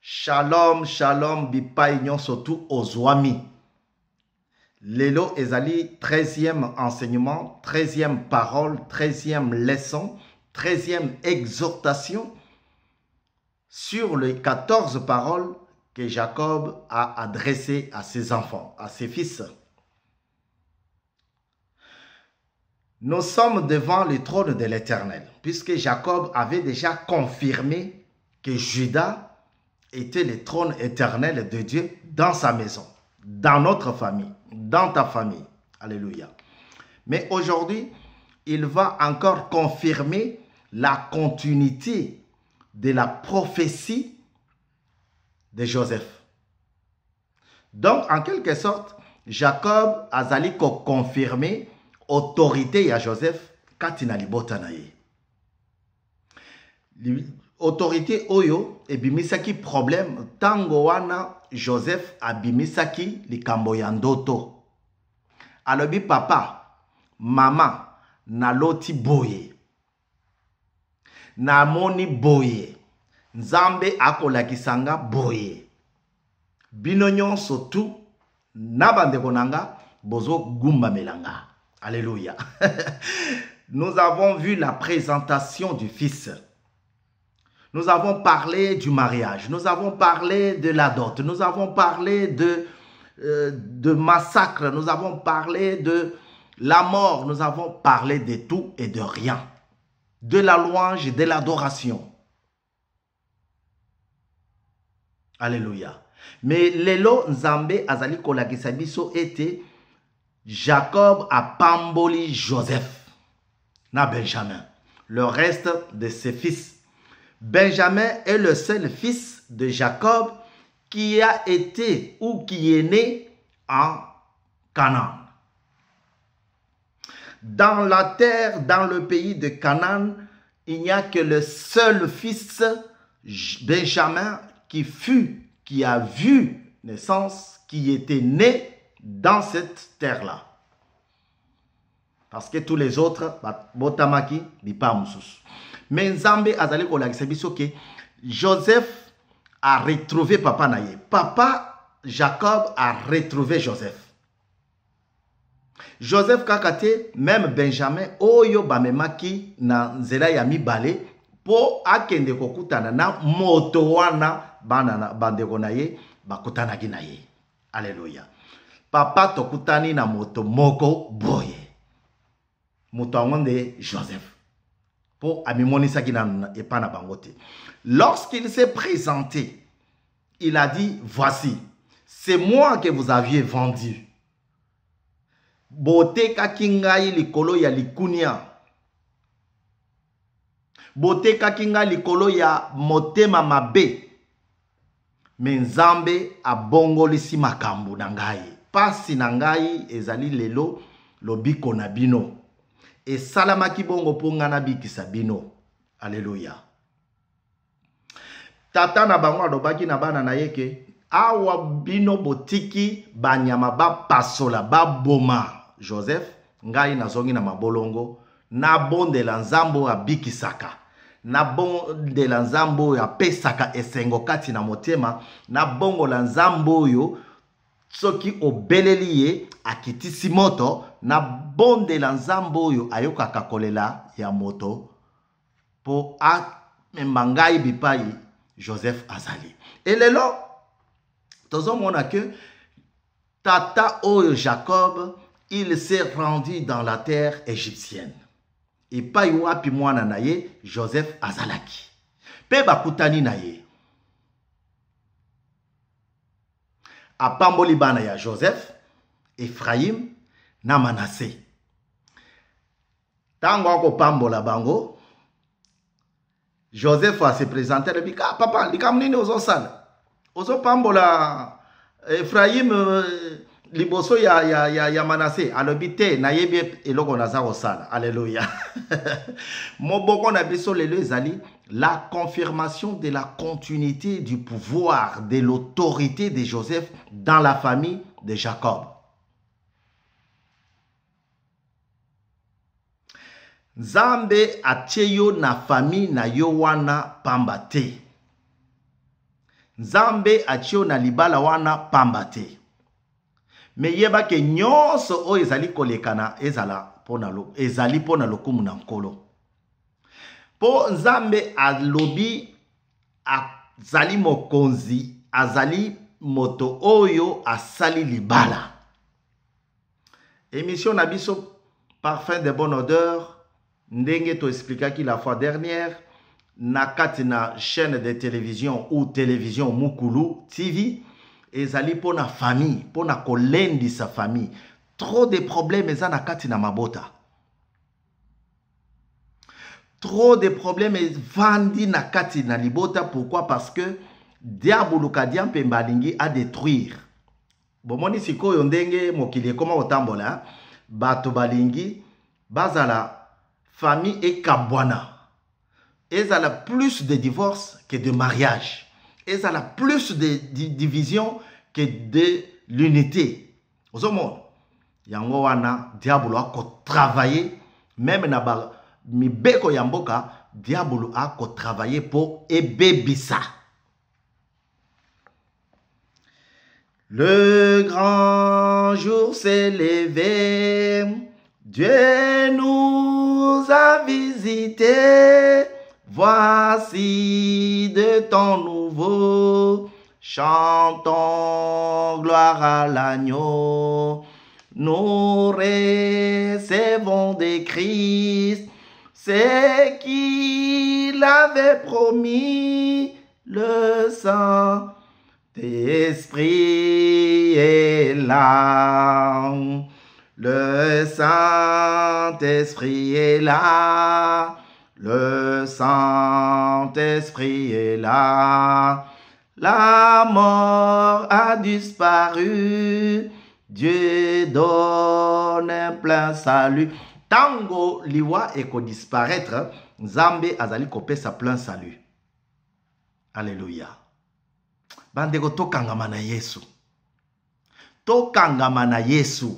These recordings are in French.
Shalom, shalom, bipai nyon surtout aux ouami. Lelo ezali 13e enseignement, 13e parole, 13e leçon, 13e exhortation sur les 14 paroles que Jacob a adressées à ses enfants, à ses fils. Nous sommes devant le trône de l'Éternel, puisque Jacob avait déjà confirmé que Judas était le trône éternel de Dieu dans sa maison, dans notre famille, dans ta famille. Alléluia. Mais aujourd'hui, il va encore confirmer la continuité de la prophétie de Joseph. Donc, en quelque sorte, Jacob a confirmé autorité à Joseph katina libota na ye. Autorité oyo ebimisaki problème tango wana Joseph abimisaki likambo ya ndoto. Alobi papa, mama naloti boye. Namoni boye. Nzambe akolakisanga boye. Bino nyonso tu nabandeko nanga bozo gumba melanga. Alléluia. Nous avons vu la présentation du fils. Nous avons parlé du mariage. Nous avons parlé de la dot. Nous avons parlé de massacre. Nous avons parlé de la mort. Nous avons parlé de tout et de rien. De la louange et de l'adoration. Alléluia. Mais lelo nzambe azali kolakisa biso était Jacob a pamboli Joseph na Benjamin, le reste de ses fils. Benjamin est le seul fils de Jacob qui a été ou qui est né en Canaan. Dans la terre, dans le pays de Canaan, il n'y a que le seul fils Benjamin qui a vu naissance, qui était né dans cette terre-là. Parce que tous les autres, botamaki, bipa musus. Mais Nzambe azali kolakisa biso ke Joseph a retrouvé papa naye. Papa Jacob a retrouvé Joseph. Joseph kakate, même Benjamin, oyo bamemaki na nzela ya mibale po akende kokutana na moto wana bandeko naye bakutanaki naye. Alléluia. Papa tokutani na moto moko boye. Moto angonde Joseph. Pour amimonisaki na epana bangote. Lorsqu'il s'est présenté, il a dit, voici, c'est moi que vous aviez vendu. Bote kakingai likolo ya likunia. Bote kakingai likolo ya motema mabe. Menzambe abongolisi makambu na ngai. Pasi na ngai ezali lelo lobiko na bino. Et salamaki bongo pongana bikisa bino. Alléluia. Tata na bango alobaki na bana na yeke. Awa bino botiki banyama ba pasola ba boma. Joseph ngai nazongi na mabolongo. Na bondela nzambo abikisaka. Na bondela nzambo ya pesaka esengo kati na motema. Na bongo la nzambo yo. Soki obeleli ye akitisi moto na bonde la nzambo oyo ayoka kakolela ya moto po a membangai bipai Joseph azali. Et lelo tozomona que tata oyo Jacob il s'est rendu dans la terre égyptienne. Et pa wapi mwana na ye Joseph azalaki. Pe bakutani na ye. A pamboli bana ya Joseph, Ephraim, na Manassé. Tango ako pambola bango, Joseph a se présenté le bika, papa, likamnini ozo sala. Ozo pambola Ephraim liboso ya Manassé. Alobite na yebi eloko nazaro sala. Alléluia. Moboko na biso lelo ezali la confirmation de la continuité du pouvoir, de l'autorité de Joseph dans la famille de Jacob. Nzambe atie yo na famille na yo wana pamba te. Nzambe atio na libala wana pamba te. Me yeba ke nyonso o ezali kolekana ezali pona lokumu na nkolo. Po Nzambe alobi azali mokonzi, azali moto oyo asali libala. Émission na biso Parfum de bonne odeur, ndenge to expliquaki la fois dernière, na kati na chaîne de télévision ou télévision Mukulu TV, ezali pona famille, pona kolendi sa famille. Trop de problèmes eza na kati na mabota. Trop de problèmes vandi na kati na libota. Pourquoi? Parce que diabolo kadiampe mbalingi a détruire. Bomoni sikoyo ndenge mokili koma otambola, bato balingi bazala famille et kabwana. Ezala plus de divorce que de mariage. Ezala plus de division que de l'unité. Ozomon, yango wana diabolo a travailler même na ba mibeko ya mboka, diabolo a travailler pour ebebisa. Le grand jour s'est levé, Dieu nous a visités. Voici de temps nouveau, chantons gloire à l'agneau. Nous recevons de Christ ce qu'il avait promis, le sang. L'Esprit est là, le Saint-Esprit est là, le Saint-Esprit est là. La mort a disparu, Dieu donne un plein salut. Tango liwa eko disparaître, Nzambe azali kope sa plein salut. Alléluia. Bandeko tokangama na Yesu. Tokangama na Yesu.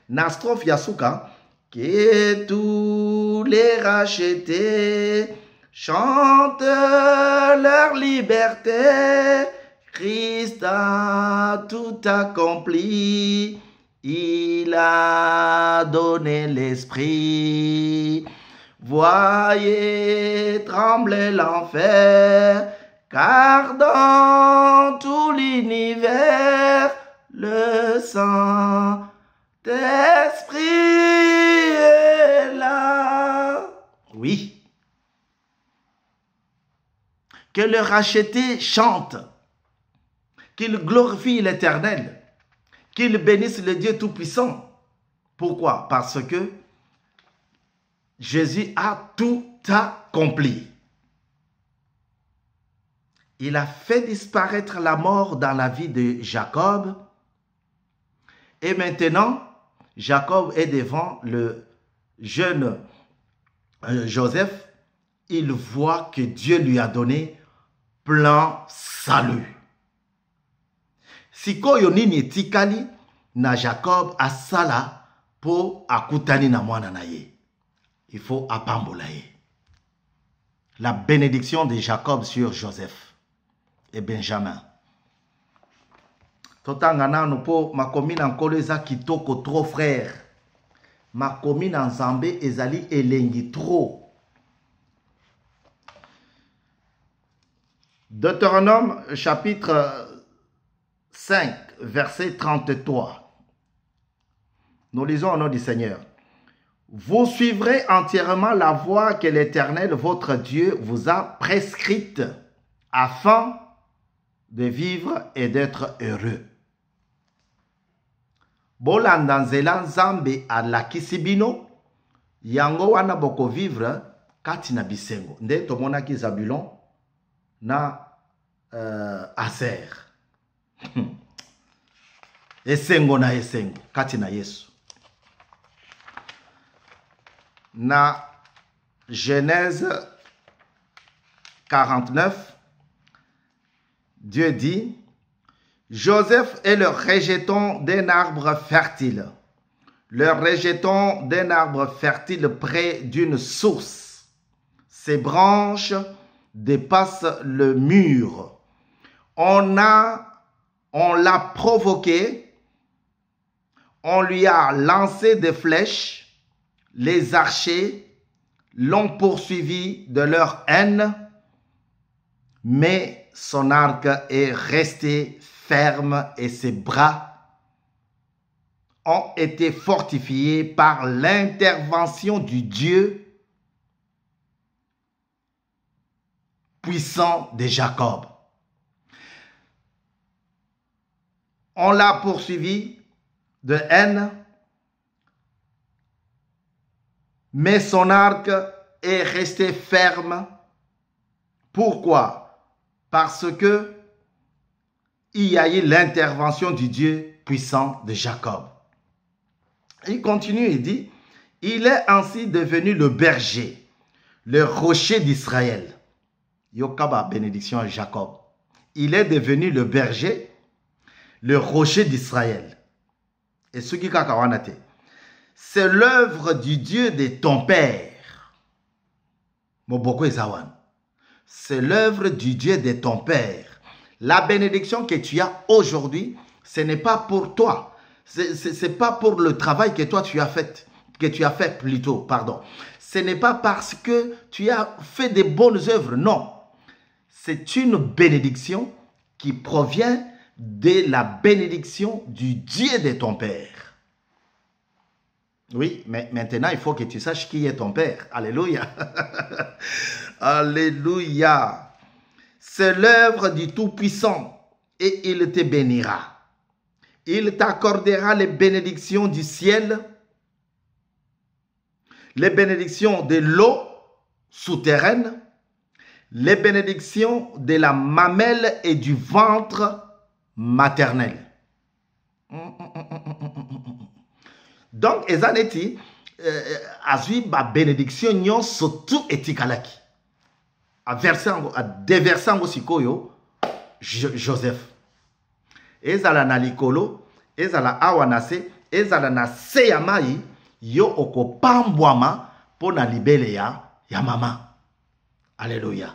Na strophe ya suka, que tous les rachetés chantent leur liberté. Christ a tout accompli. Il a donné l'esprit. Voyez trembler l'enfer. Car dans tout l'univers, le Saint-Esprit est là. Oui. Que le racheté chante, qu'il glorifie l'Éternel, qu'il bénisse le Dieu Tout-Puissant. Pourquoi? Parce que Jésus a tout accompli. Il a fait disparaître la mort dans la vie de Jacob. Et maintenant, Jacob est devant le jeune Joseph. Il voit que Dieu lui a donné plein salut. Sikoyo nini tikali na Jacob asala po akutani na mwana na ye. Il faut apambola ye. La bénédiction de Jacob sur Joseph et Benjamin. Totangana no po makomi na nkolo eza kitoko trop frère. Makomi na nzambe ezali elengi trop. Deutéronome chapitre 5 verset 33. Nous lisons au nom du Seigneur. Vous suivrez entièrement la voie que l'Éternel votre Dieu vous a prescrite afin de vivre et d'être heureux. Bolanda nzela nzambe alakisi bino yango wana boko vivre kati na bisengo. Nde tomonaki Zabulon na Aser. Esengo na esengo kati na Yesu. Na Genèse 49, Dieu dit, Joseph est le rejeton d'un arbre fertile. Le rejeton d'un arbre fertile près d'une source. Ses branches dépassent le mur. On l'a provoqué, on lui a lancé des flèches, les archers l'ont poursuivi de leur haine, mais son arc est resté ferme et ses bras ont été fortifiés par l'intervention du Dieu puissant de Jacob. On l'a poursuivi de haine, mais son arc est resté ferme. Pourquoi? Parce que il y a eu l'intervention du Dieu puissant de Jacob. Il continue et dit, il est ainsi devenu le berger, le rocher d'Israël. Yokaba, bénédiction à Jacob. Il est devenu le berger, le rocher d'Israël. Et ce qui kakawanate, c'est l'œuvre du Dieu de ton père. Moboko Ezawan. C'est l'œuvre du Dieu de ton père. La bénédiction que tu as aujourd'hui, ce n'est pas pour toi. Ce n'est pas pour le travail que toi tu as fait. Ce n'est pas parce que tu as fait des bonnes œuvres. Non. C'est une bénédiction qui provient de la bénédiction du Dieu de ton père. Oui, mais maintenant, il faut que tu saches qui est ton père. Alléluia. Alléluia. C'est l'œuvre du Tout-Puissant et il te bénira. Il t'accordera les bénédictions du ciel, les bénédictions de l'eau souterraine, les bénédictions de la mamelle et du ventre maternel. Donc, ezaneti, azui ba bénédiction nyon surtout etikalaki. A déverser en sikoyo Joseph. Ezala na likolo, ezala awanase, ezala na se ya mai, yo okopambwama po na libele ya mama. Alléluia.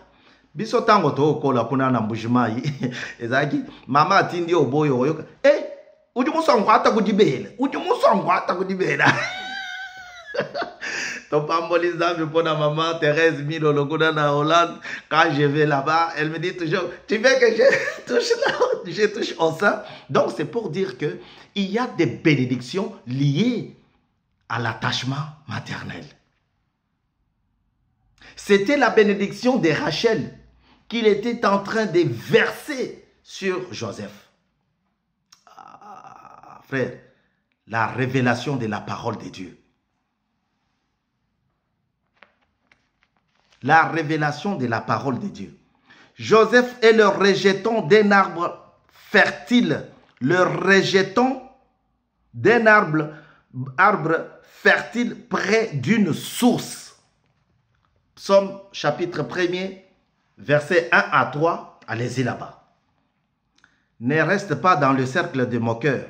Biso tango to okola kuna na mbujimai, ezaki mama atindi oboyo oyoka. Udi musongo ata kudibela. Udi musongo ata kudibela. Ton pambolizame pour la maman Thérèse Milo Loguna na Hollande. Quand je vais là-bas, elle me dit toujours, tu veux que je touche là, je touche au sein. Donc c'est pour dire que il y a des bénédictions liées à l'attachement maternel. C'était la bénédiction de Rachel qu'il était en train de verser sur Joseph. Ah, frère, la révélation de la parole de Dieu. La révélation de la parole de Dieu. Joseph est le rejeton d'un arbre fertile. Le rejeton d'un arbre fertile près d'une source. Psaume chapitre 1er, versets 1 à 3. Allez-y là-bas. Ne reste pas dans le cercle de moqueurs.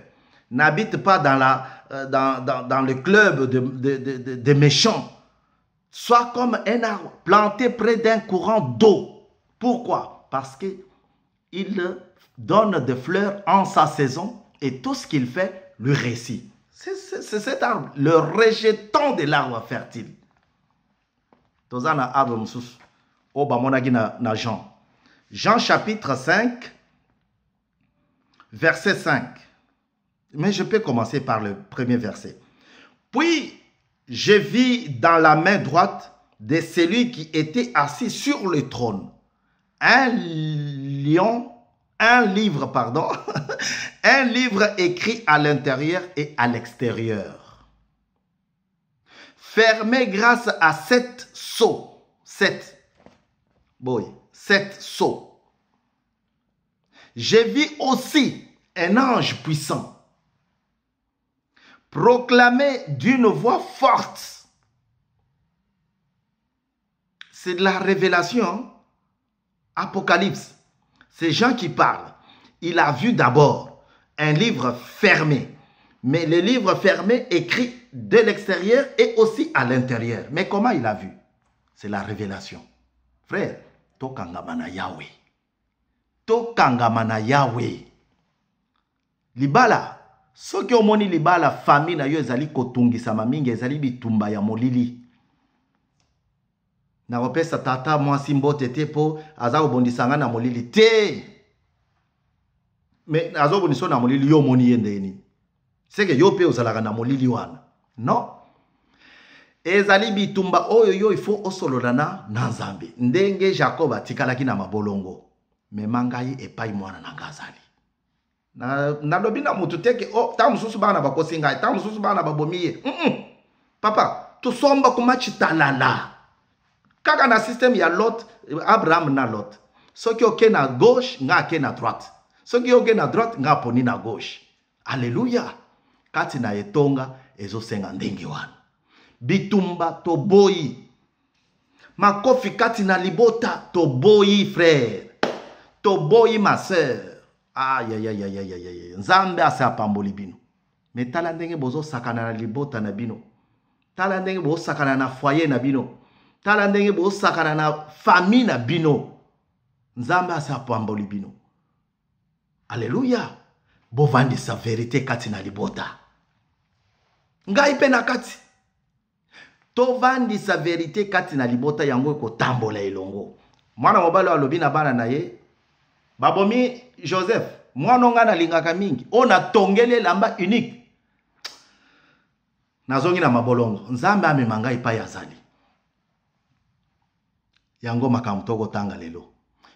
N'habite pas dans le club de méchants. Sois comme un arbre planté près d'un courant d'eau. Pourquoi? Parce qu'il donne des fleurs en sa saison et tout ce qu'il fait lui réussit. C'est cet arbre, le rejeton de l'arbre fertile. Jean chapitre 5, verset 5. Mais je peux commencer par le premier verset. Puis, je vis dans la main droite de celui qui était assis sur le trône un livre écrit à l'intérieur et à l'extérieur, fermé grâce à 7 sceaux. 7 sceaux. J'ai vu aussi un ange puissant proclamé d'une voix forte. C'est de la révélation. Apocalypse. C'est Jean qui parle. Il a vu d'abord un livre fermé. Mais le livre fermé écrit de l'extérieur et aussi à l'intérieur. Mais comment il a vu? C'est la révélation. Frère, tokangabana Yahweh. tokangama na Yahweh. Libala, soki omoni libala famille na yo ezali kotungisama mingi, ezali bitumba ya molili. Na kopesa tata mwasi mbote te po aza kobondisanga na molili te. Mais azo boniso na molili yo moni yendeni. Seke yo pe ozalaka na molili wana. Non. Ezali bitumba oyo yo ifo osolola na Nzambe. Ndenge Jacob atikalaki na mabolongo. Memangai epai mwana na ngazali. Na lobi na mutu teke ta mususu bana bakosinga, ta mususu bana babomiye. Papa, tu somba kumachitalala. Kaka na système ya Lot, Abraham na Lot. Soki oke na gauche, nga ke na droite. Soki oke na droite, nga poni na gauche. Alléluia. Kati na etonga, ezo senga ndenge wana. Bitumba toboyi. Makofi kati na libota toboyi frère. Toboyi ma sœur. Aïe aïe aïe aïe aïe aïe. Nzambe ase apamboli bino. Me tala ndenge bozo sakana na libota na bino. Tala ndenge bozo sakana na foyer na bino. Tala ndenge bozo sakana na famille na bino. Nzambe ase apamboli bino. Alléluia. Bovandi sa vérité kati na libota. Ngai pe na kati. Tovandi sa vérité kati na libota yango ko tambola elongo. Mwana mobali alobi na bana na ye. Babomi Joseph, mwana nga na lingaka mingi. Ona tongele lamba unique. Nazongi na mabolongo. Nzambe amemanga ipa ya zali. Yango makamtoko tanga lelo.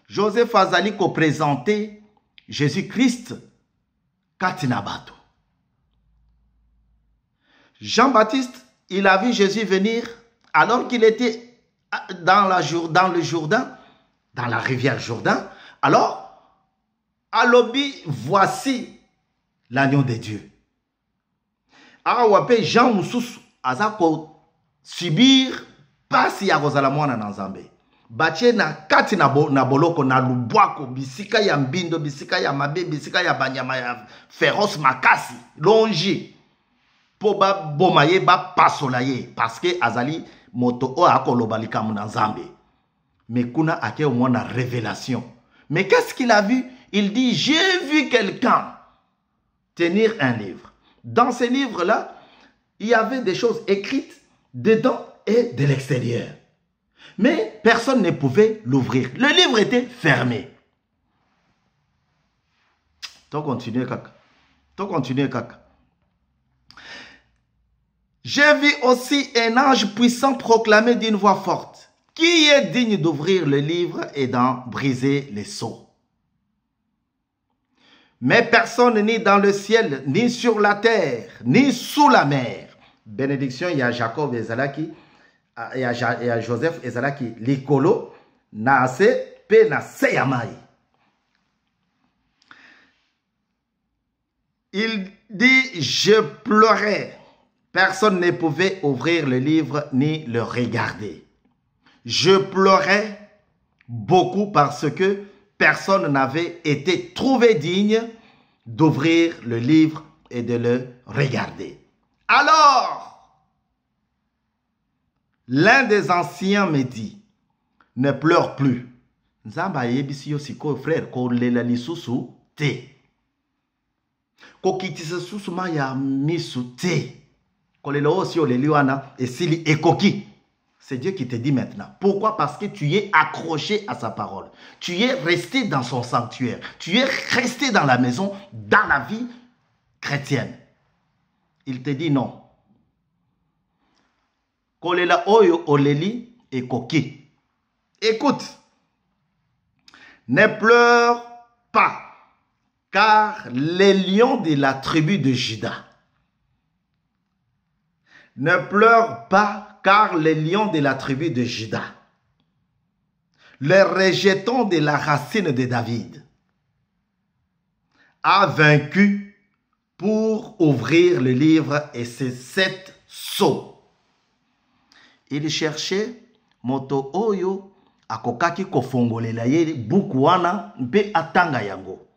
Joseph azali ko présenter Jésus-Christ katina bato. Jean-Baptiste, il a vu Jésus venir alors qu'il était dans le Jourdain, dans la rivière Jourdain. Alors, alobi, voici l'agneau de Dieu. Awape Jean Moussous, azako subir pasi ya kozala mwana na Nzambe. Bache na kati na boloko na lubwako, bisika ya mbindo, bisika ya mabe, bisika ya banyama ya féroce makasi, longi. Po ba bomaye ba pasola ye, parce que azali moto o akoloba likamu na Nzambe. Mais kuna ake omona révélation. Mais qu'est-ce qu'il a vu? Il dit, j'ai vu quelqu'un tenir un livre. Dans ce livre-là, il y avait des choses écrites dedans et de l'extérieur. Mais personne ne pouvait l'ouvrir. Le livre était fermé. T'as continué, kaka. T'as continué, kaka. J'ai vu aussi un ange puissant proclamer d'une voix forte: qui est digne d'ouvrir le livre et d'en briser les sceaux? Mais personne ni dans le ciel, ni sur la terre, ni sous la mer. Bénédiction, il y a Jacob et Zalaki, il y a Joseph et Zalaki, l'ikolo, naase, pe na seyamai. Il dit, je pleurais. Personne ne pouvait ouvrir le livre ni le regarder. Je pleurais beaucoup parce que personne n'avait été trouvé digne d'ouvrir le livre et de le regarder. Alors, l'un des anciens me dit, ne pleure plus. Nzamba yebisi yo siko frère ko lela lisusu te. Ko kitisa susu ma ya misu te. Ko lela osi o leliwana esili ekoki. C'est Dieu qui te dit maintenant. Pourquoi? Parce que tu es accroché à sa parole. Tu es resté dans son sanctuaire. Tu es resté dans la maison, dans la vie chrétienne. Il te dit non. Kolela oyo oleli et koki. Écoute. Ne pleure pas, car les lions de la tribu de Juda. Ne pleure pas, car les lions de la tribu de Juda, le rejeton de la racine de David, a vaincu pour ouvrir le livre et ses 7 sceaux. Il cherchait moto oyo akokaki kofongolela ye buku wana mpe atanga yango.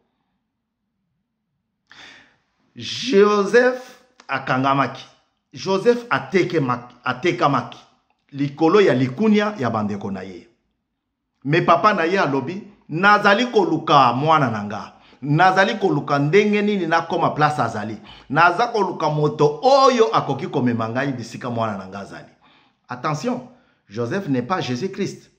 Joseph akangamaki. Joseph atekamaki. Likolo ya likunia ya bandeko na ye. Mais papa na ye alobi, nazali koluka mwana nanga. Nazali koluka ndenge nini na koma place azali. Naza koluka moto oyo akoki komema ngai bisika mwana nanga azali. Attention, Joseph n'est pas Jésus-Christ.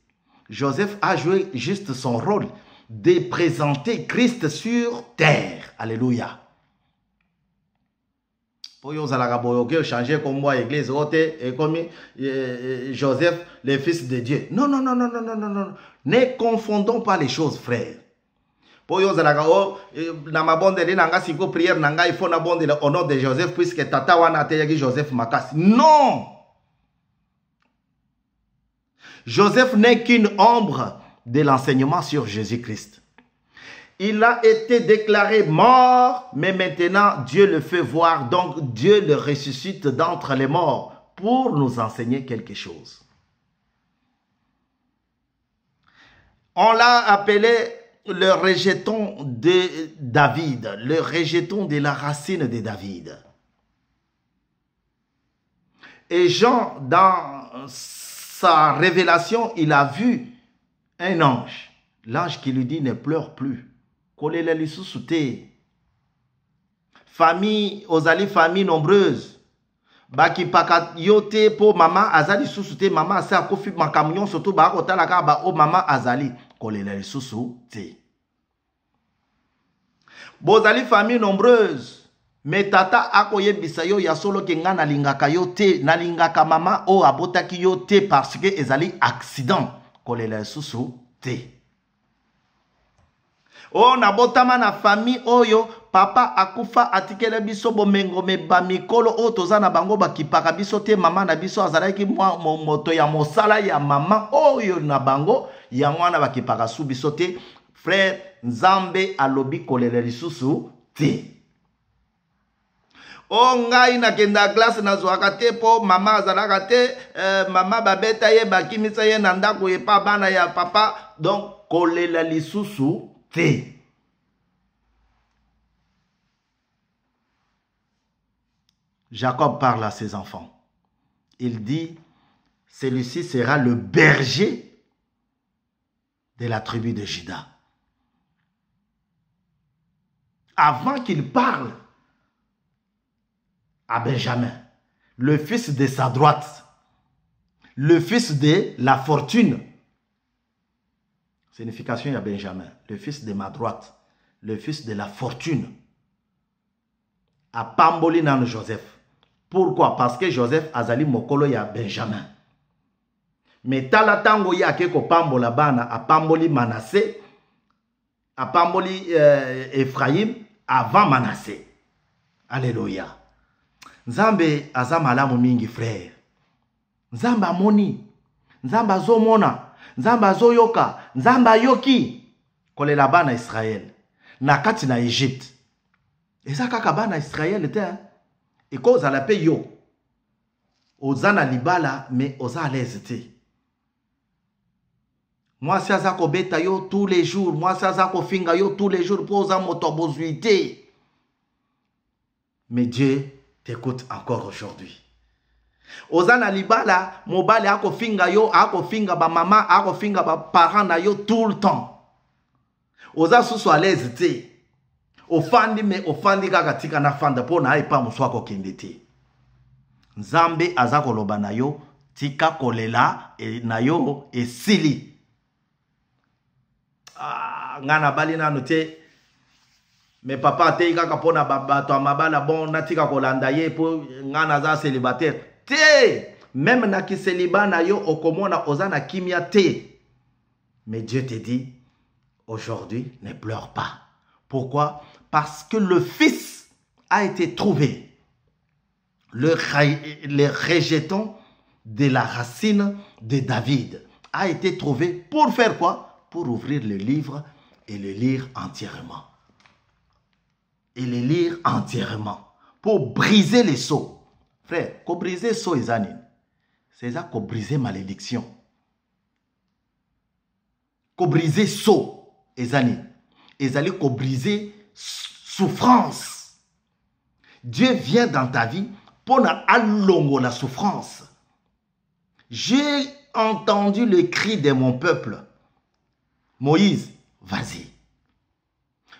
Joseph a joué juste son rôle de présenter Christ sur terre. Alléluia. Pour yo zalaka boyoke changer comme moi église ote et comme Joseph le fils de Dieu. Non non non non non non non non. Ne confondons pas les choses, frères. Pour yo zalaka o na mabondele nanga siko prière nanga il faut na bondele au nom de Joseph puisque tata wana ateyaki Joseph makasi. Non. Joseph n'est qu'une ombre de l'enseignement sur Jésus-Christ. Il a été déclaré mort, mais maintenant Dieu le fait voir, donc Dieu le ressuscite d'entre les morts pour nous enseigner quelque chose. On l'a appelé le rejeton de David, le rejeton de la racine de David. Et Jean, dans sa révélation, il a vu un ange. L'ange qui lui dit ne pleure plus. Famille, ozali famille nombreuse. Baki paka yote po mama azali susute mama asa kofi makamyon surtout ba kotala ka ba o mama azali kolela susute. Bozali famille nombreuse. Mais tata akoye bisayo ya solo ke nga nalingaka yo te, nalingaka mama o abotaki yo te parce que ezali accident kolela susu te. O nabotama na famille oyo papa akufa atikele biso bomengo meba mikolo o toza na bango bakipaka biso te mama na biso azalaki moto ya mosala ya mama oyo na bango ya mwana bakipaka su biso te. Frère Nzambe alobi kolela lisusu te. O ngai na kenda classe na zwaka te po mama azalaka te mama babeta ye bakimisa ye na ndako ye pa bana ya papa donc kolela lisusu te. Jacob parle à ses enfants. Il dit celui-ci sera le berger de la tribu de Juda. Avant qu'il parle à Benjamin, le fils de sa droite, le fils de la fortune. Signification à Benjamin, le fils de ma droite, le fils de la fortune. A pamboli nan Joseph. Pourquoi? Parce que Joseph azali mokolo ya Benjamin. Mais talatango ya keko pambola bana a pamboli Manassé, a pamboli Ephraim avant Manassé. Alléluia. Nzambe azamalamu mingi frère. Nzambe amoni. Nzambe azomona. Nzambe azoyoka. Nzambe ayoki. Kolela bana Israël. Na kati na Egypte. Eza kaka bana Israël te. Et ko ozala pe yo. Oza na libala mais oza à l'aise te. Moi si azako beta yo tous les jours. Moi si azako finga yo tous les jours. Pour oza motobozuité. Mais Dieu t'écoute encore aujourd'hui. Ozana libala, mobali ako finga yo, ako finga ba mama, ako finga ba parents na yo tout le temps. Oza susu à l'aise te. Ofandi me ofandi kaka tika na fanda po na epa muswako kendete. Nzambe azako loba na yo, tika kolela e na yo esili. Ngana bali na note. Mais papa te kaka pona bato amabala bon natika kolanda ye po ngana za célibataire te même na ki célibat na yo okomona ozana kimia te. Mais Dieu te dit aujourd'hui ne pleure pas. Pourquoi? Parce que le fils a été trouvé. Le rejeton de la racine de David a été trouvé pour faire quoi? Pour ouvrir le livre et le lire entièrement. Et les lire entièrement. Pour briser les sceaux. Frère, pour briser les sceaux, c'est ça pour briser malédiction. Pour briser les sceaux, pour briser souffrance. Dieu vient dans ta vie pour allongo la souffrance. J'ai entendu le cri de mon peuple. Moïse, vas-y.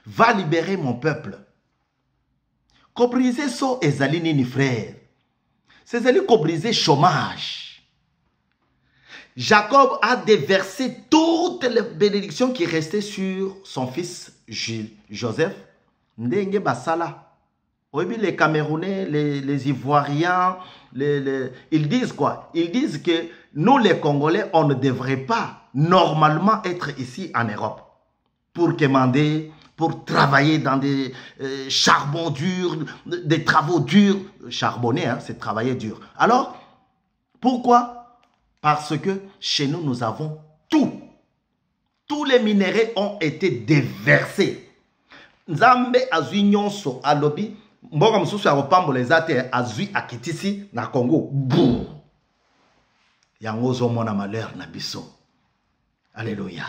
Va libérer mon peuple. Kobriser so ezali nini frère. C'est ezali kobriser chômage. Jacob a déversé toutes les bénédictions qui restaient sur son fils Joseph. Ndenge basala. Les Camerounais, les Ivoiriens, ils disent quoi? Ils disent que nous les Congolais, on ne devrait pas normalement être ici en Europe pour commander, pour travailler dans des charbons durs, des travaux durs. Charbonner, hein, c'est travailler dur. Alors, pourquoi? Parce que chez nous, nous avons tout. Tous les minéraux ont été déversés. Nzambe azui nyonso alobi, mboka mususu akopambola eza te azui akitisi na Congo. Bouh. Yango ozomona malheur na biso. Alléluia.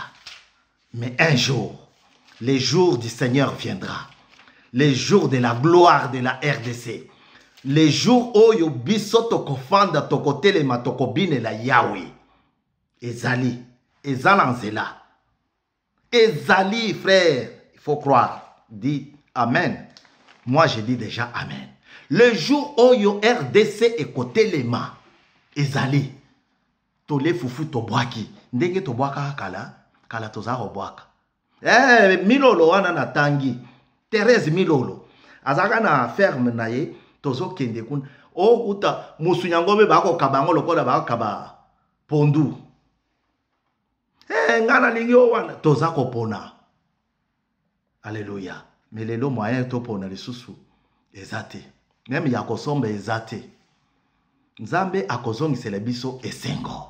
Mais un jour, les jours du Seigneur viendra. Les jours de la gloire de la RDC. Les jours où yo biso tokofanda tokotelema tokobine la Yahweh. Ezali. Ezalanzela. Ezali, frère. Il faut croire. Dis Amen. Moi, je dis déjà Amen. Le jour où yo RDC écoutez les mains. Ezali. Tole fufu tobwaki. Ndenge tobwaka kala toza robwaka. Milolo wana na tangi. Thérèse Milolo. Azaka na ferme na ye. Tozo kende kun. O uta musunyangobe bako kabango lokola bako kaba pondu. Ngana lingyo wana. Toza kopona. Alléluia. Mais les lots moyens topona les sous ezate. Même yakosombe ezate. Nzambe akozongi selebiso esengo.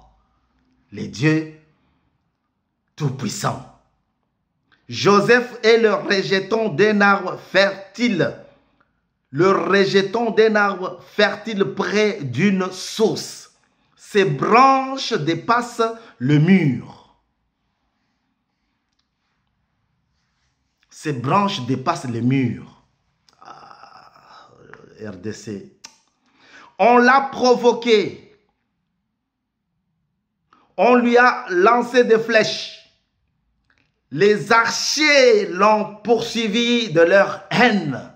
Les dieux tout-puissants. Joseph est le rejeton d'un arbre fertile. Le rejeton d'un arbre fertile près d'une source. Ses branches dépassent le mur. Ses branches dépassent le mur. Ah, RDC. On l'a provoqué. On lui a lancé des flèches. Les archers l'ont poursuivi de leur haine.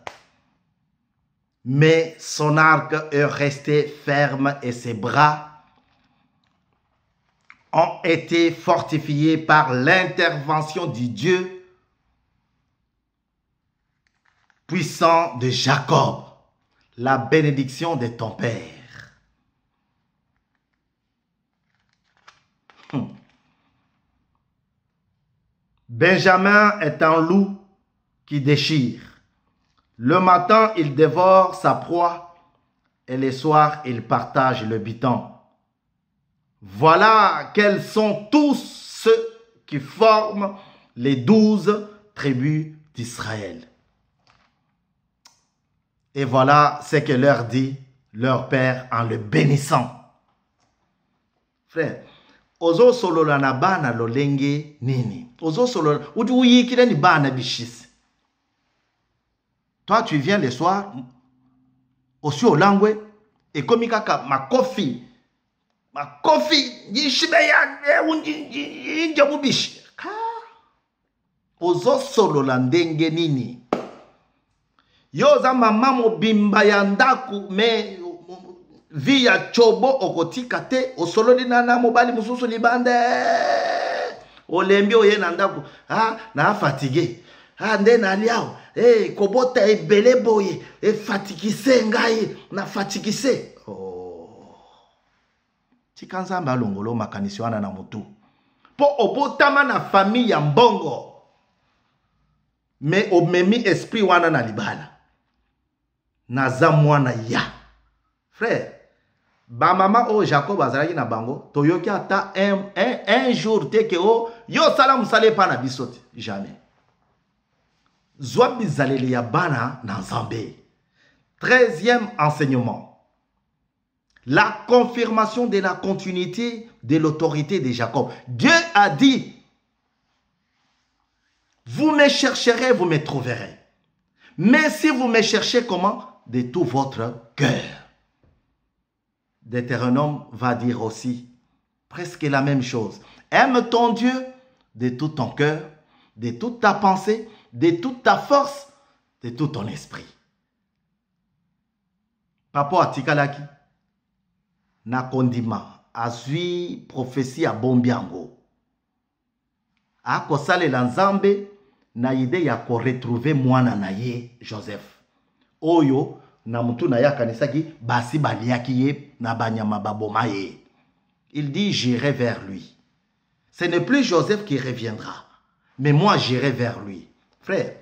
Mais son arc est resté ferme et ses bras ont été fortifiés par l'intervention du Dieu puissant de Jacob, la bénédiction de ton père. Benjamin est un loup qui déchire. Le matin, il dévore sa proie et le soir, il partage le butin. Voilà quels sont tous ceux qui forment les 12 tribus d'Israël. Et voilà ce que leur dit leur père en le bénissant. Frère, ozo solo na bana lolenge nini? Ozo solo uyi kile ni bana bishis. Toi tu viens le soir aussi au langwe et comme kaka makofi yishibe ya unji njabubishi. Ozo solo la ndenge nini? Yoza mama mobimba ya ndaku me via chobo okotika te osololi nana mobali mususu libande olembi oye na ndaku na fatigué nde na liao kobota ebele boye fatigise ngai na fatigise tika nzambe alongolo makanisi wana na mutu po obotama na famille ya mbongo me omemi esprit wana na libala naza mwana ya frère ba mama o Jacob azalaki na bango toyoki ata un jour te ke o yo sala musale pa na bisote jamais zwa bizaleli ya bana na Nzambe. 13e enseignement, la confirmation de la continuité de l'autorité de Jacob. Dieu a dit, vous me chercherez, vous me trouverez. Mais si vous me cherchez comment? De tout votre cœur. Deutéronome va dire aussi presque la même chose. Aime ton Dieu de tout ton cœur, de toute ta pensée, de toute ta force, de tout ton esprit. Papa atikalaki na kondima azwi prophétie à bombiango. Ako salela nzambe na ide ya ko retrouver mwana na ye Joseph. Oyo na mutu na ya kanisaki basi baliaki ye na banyama baboma ye. Il dit j'irai vers lui. Ce n'est plus Joseph qui reviendra, mais moi j'irai vers lui. Frère,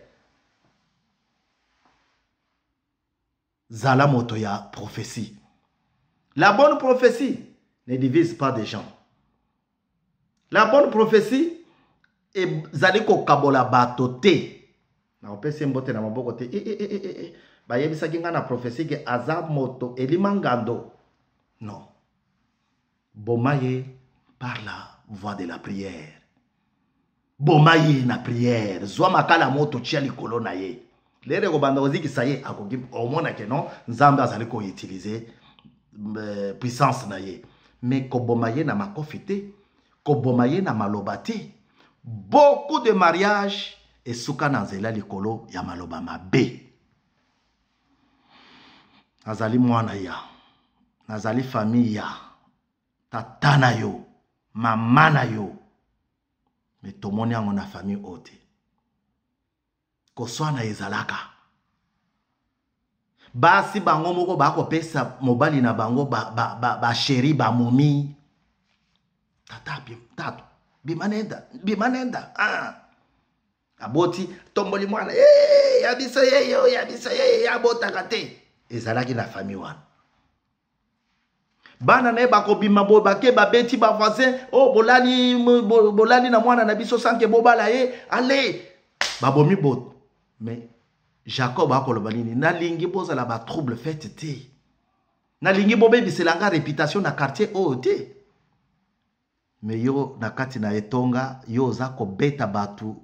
Zala Motoya prophétie. La bonne prophétie ne divise pas des gens. La bonne prophétie est Zaliko Kabola Batote. Na opesi mbote na maboko te. Ba yebisa kinga na prophétie ke azab moto elimangando. Non. Bomaye par la voix de la prière. Bomaye na prière. Zwa makala moto tia likolo na ye. Lere go banda oziki saye akoki omona ke non nzambe azali ko utiliser puissance na ye. Mais ko bomaye na makofite, ko bomaye na malobate. Beaucoup de mariages et suka na nzela likolo ya maloba mabe. Nazali mwana ya. Nazali famille ya. Tata na yo, mama na yo. Mais tomoni yango na famille ote. Koswa na ezalaka. Basi bango moko bako pesa mobali na bango ba chéri ba momi. Tatu. Bimanenda. Aboti tomboli mwana. Yabiso ye yabota kate. Ezalaki na famille wana. Bana ne bako bima bo bake babeti ba voisin oh bolani na mwana na biso sanke bobala ye allez babomi bot. Mais Jacob a kolobanini na lingi boza la ba trouble fait te. Na lingi bobe biselanga réputation na quartier o te. Mais yo na kati na etonga yo za ko beta batu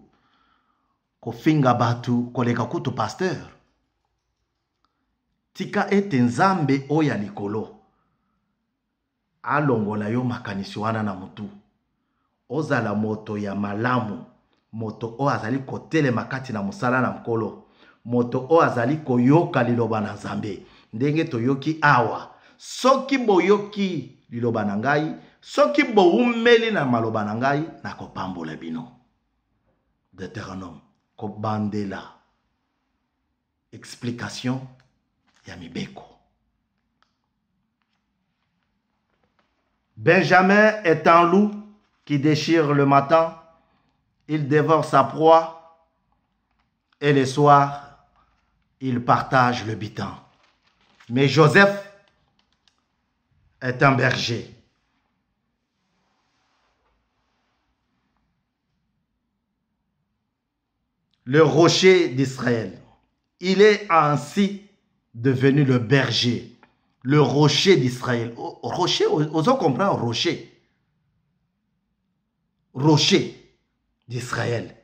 ko finga batu koleka kutu pasteur. Tika ete nzambe oya likolo. Alongola yo makanisi wana na mutu. Ozala moto ya malamu. Moto o azali kotele makati na musala na mkolo. Moto o azali koyoka liloba na nzambe. Ndenge toyoki awa. Soki boyoki liloba na ngai. Soki bo umeli na maloba na ngai. Na kopambola bino. Deutéronome. Kobandela. Explication. Ya mibeko. Benjamin est un loup qui déchire le matin, il dévore sa proie et le soir, il partage le butin. Mais Joseph est un berger. Le rocher d'Israël. Il est ainsi devenu le berger. Le rocher d'Israël. Rocher, osons comprendre rocher. Rocher d'Israël.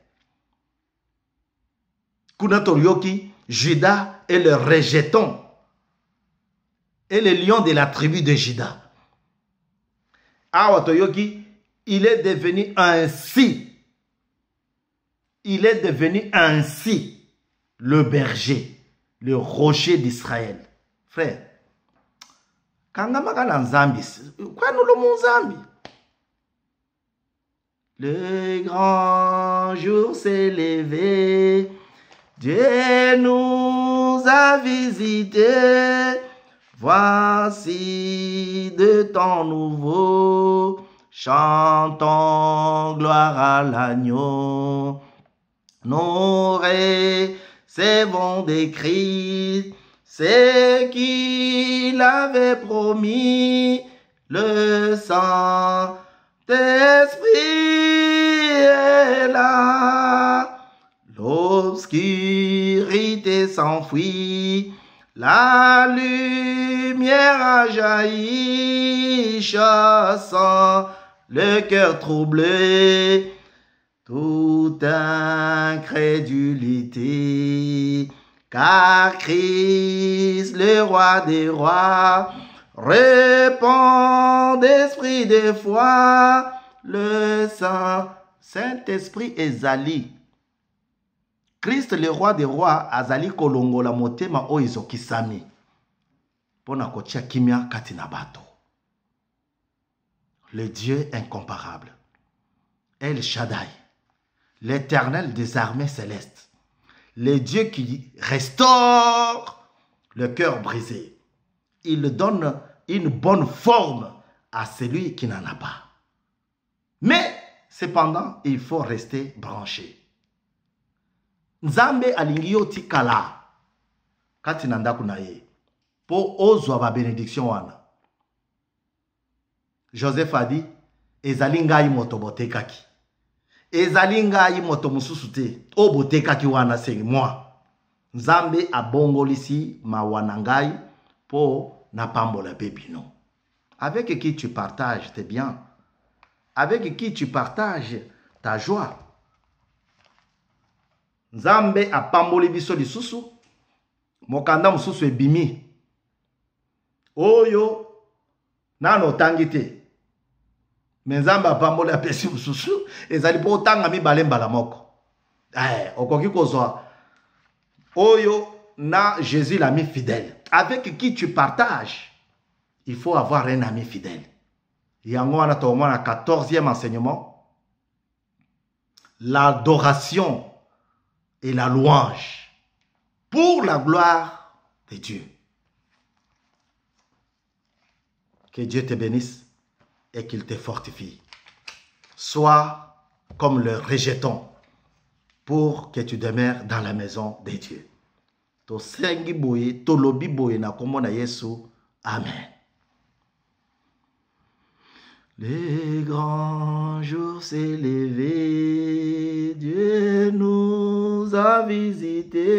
Kunatorioki, Judas est le rejeton. Et le lion de la tribu de Judas. Awatoyoki, il est devenu ainsi. Il est devenu ainsi le berger, le rocher d'Israël. Frère. Kangamaka na nzambi. Kwa nulo munzambi? Le grand jour s'est levé. Dieu nous a visités. Voici de temps nouveau. Chantons gloire à l'agneau. Nous recevons des cris. C'est qu'il avait promis, le Saint-Esprit est là. L'obscurité s'enfuit, la lumière a jailli, chassant le cœur troublé, toute incrédulité. Car Christ, le roi des rois, répand d'esprit de foi, le Saint-Esprit ezali. Christ le roi des rois azali kolongola motema oyo ezokisami pona kotia kimia kati na bato. Le Dieu incomparable, El Shaddai, l'Éternel des armées célestes, le Dieu qui restaure le cœur brisé. Il donne une bonne forme à celui qui n'en a pas. Mais cependant, il faut rester branché. Nzambe alingi yo tikala kati na ndako na ye po ozwa ba bénédiction wana. Joseph a dit, ezali ngai moto botekaki. Ezali ngai moto mususu te. O botekaki wana c'est moi. Nzambe abongolisi mawana ngai po na pambola bebino. Avec qui tu partages tes biens? Avec qui tu partages ta joie? Nzambe apamboli biso lisusu. Mokanda mususu ebimi. Oyo nano tangite. Menzamba apamboli apesi mususu. Ezali po tanga mibale mbala moko. Okoki kozwa. Oyo na Jésus l'ami fidèle. Avec qui tu partages? Il faut avoir un ami fidèle. Yango wana tomona 14e enseignement. L'adoration et la louange pour la gloire de Dieu. Que Dieu te bénisse et qu'il te fortifie. Sois comme le rejeton pour que tu demeures dans la maison de Dieu. To sengi boye, to lobi boye na kombo na Yesu. Amen. Les grands jours s'est levé, Dieu nous a visités.